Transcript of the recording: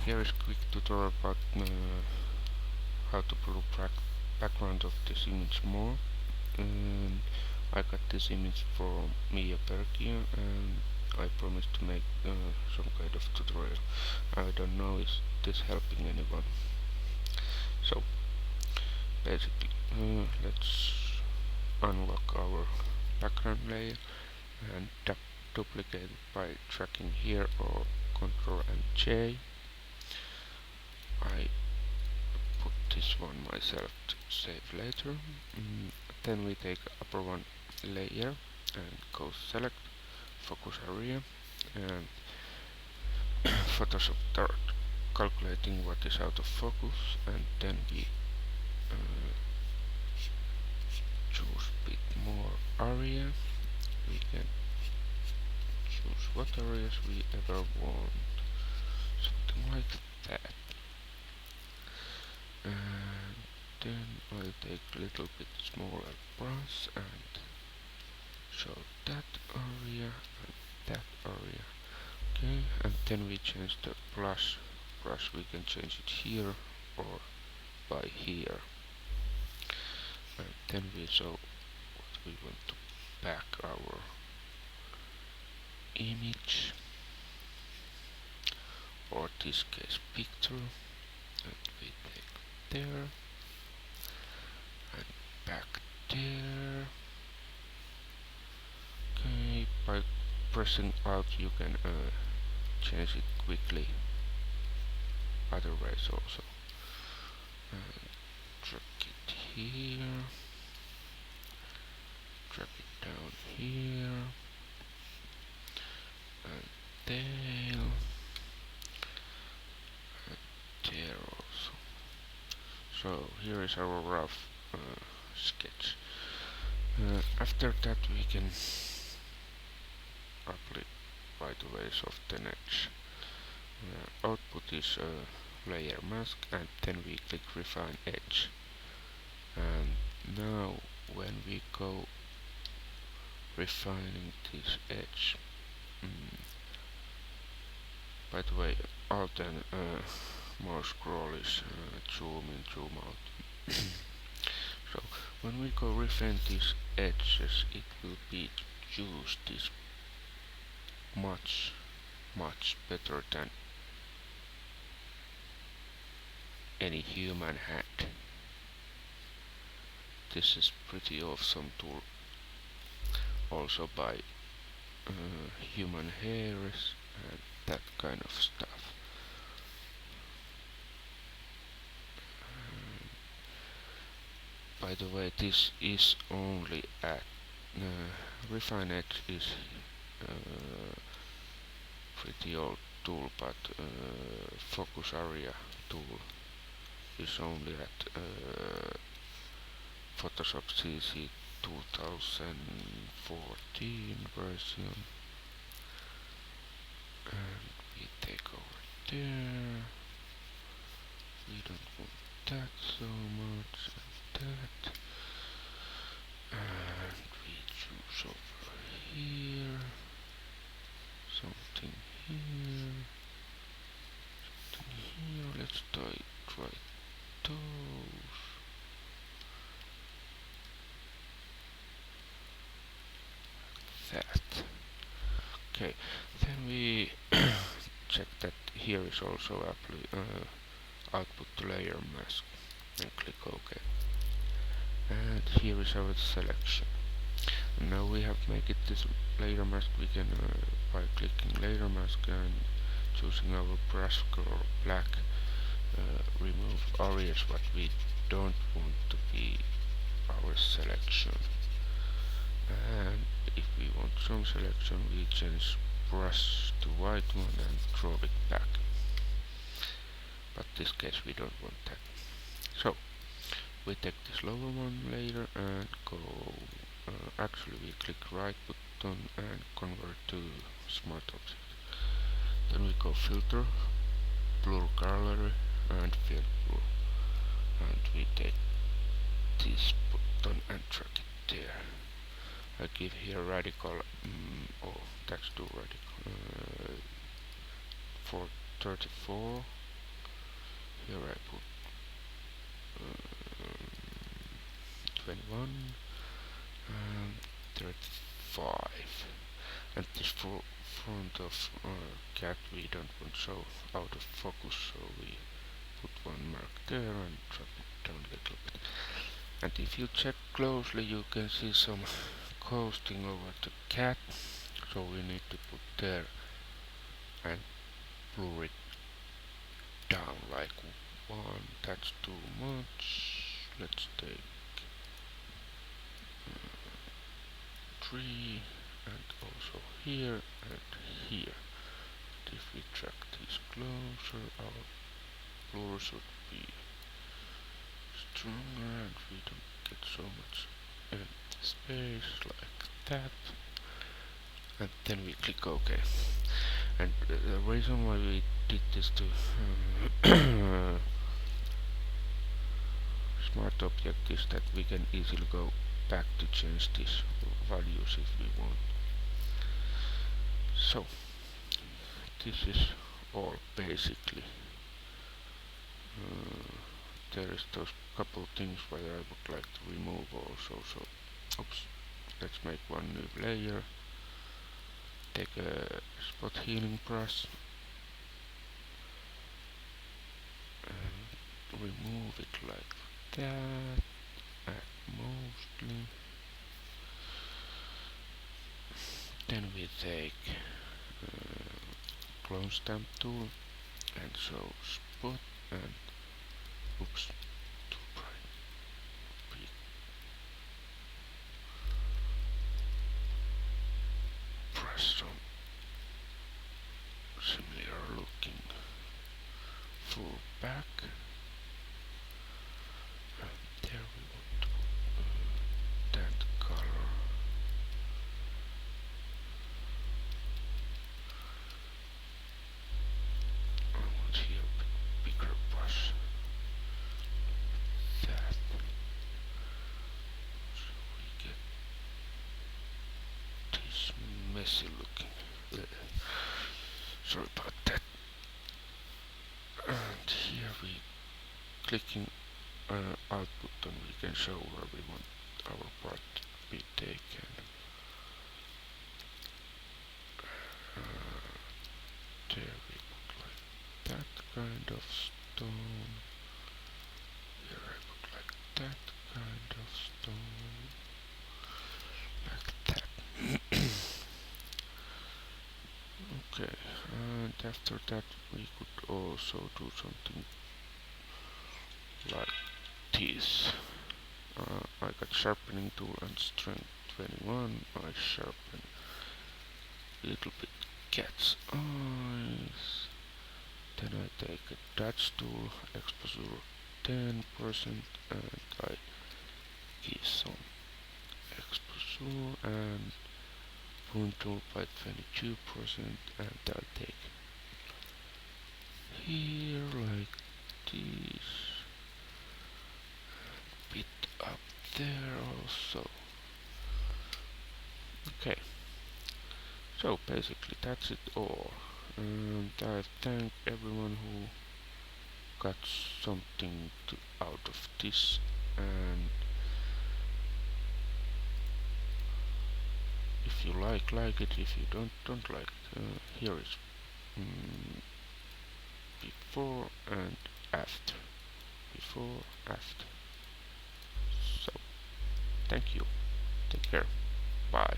Here is a quick tutorial about how to blur background of this image more. I got this image from Mia Bergia and I promised to make some kind of tutorial. I don't know if this helping anyone. So basically let's unlock our background layer and duplicate it by dragging here or Ctrl and J. I put this one myself to save later. Then we take upper one layer and go select focus area and Photoshop start calculating what is out of focus, and then we choose a bit more area. We can choose what areas we ever want, something like that. And then I'll take a little bit smaller brush and show that area and that area. Okay, and then we change the brush. We can change it here or by here. And then we show what we want to back our image, or this case picture, and we take there and back there. Okay, by pressing Alt you can change it quickly other ways also. And drag it here, drag it down here, and there, and there also. So here is our rough sketch. After that we can apply by the way soften edge. Output is layer mask, and then we click refine edge. And now when we go refining this edge, by the way, Alt and mouse scroll is zoom in, zoom out. So when we go refine these edges, it will be used this much better than any human hand. This is pretty awesome tool, also by human hairs and that kind of stuff. By the way, this is only at refine edge is pretty old tool, but focus area tool is only at Photoshop CC 2014 version, and we take over there. We don't want that so much, and that, and we choose over here, something here, something here. Let's try those. That. Okay, then we check that here is also output to layer mask and click OK. And here is our selection. And now we have make it this layer mask. We can by clicking layer mask and choosing our brush color black, remove areas what we don't want to be our selection. And if we want some selection, we change brush to white one and draw it back. But this case we don't want that. So we take this lower one layer and go, actually we click right button and convert to smart object. Then we go filter, blur gallery and fill blur. And we take this button and drag it there. I give here radical, oh that's too radical, 434 here I put 21 and 35. And this front of cat we don't want so out of focus, so we put one mark there and drop it down a little bit. And if you check closely, you can see some coasting over the cat, so we need to put there and blur it down like one. That's too much. Let's take 3 and also here and here. If we track this closer, our blur should be stronger and we don't get so much space like that. And then we click OK. And the reason why we did this to smart object is that we can easily go back to change these values if we want. So this is all basically. There is those couple things where I would like to remove also. So oops, let's make one new layer. Take a spot healing brush and remove it like that at mostly. Then we take clone stamp tool and so spot and oops, too bright. Press some similar looking full back. And there we want to put that color. I want here a bit bigger brush. That. So we get this messy looking. Sorry about that. And here we clicking output and we can show where we want our part to be taken. There we put like that kind of stone. Here I put like that kind of stone. Like that. Okay, and after that we could also do something like this. I got sharpening tool and strength 21. I sharpen a little bit cat's eyes. Then I take a touch tool, exposure 10%, and I give some exposure and point tool by 22%, and I'll take here like this, bit up there also. Okay, so basically that's it all, and I thank everyone who got something out of this, and if you like it, if you don't like here is before and after, before, after. So thank you, take care, bye.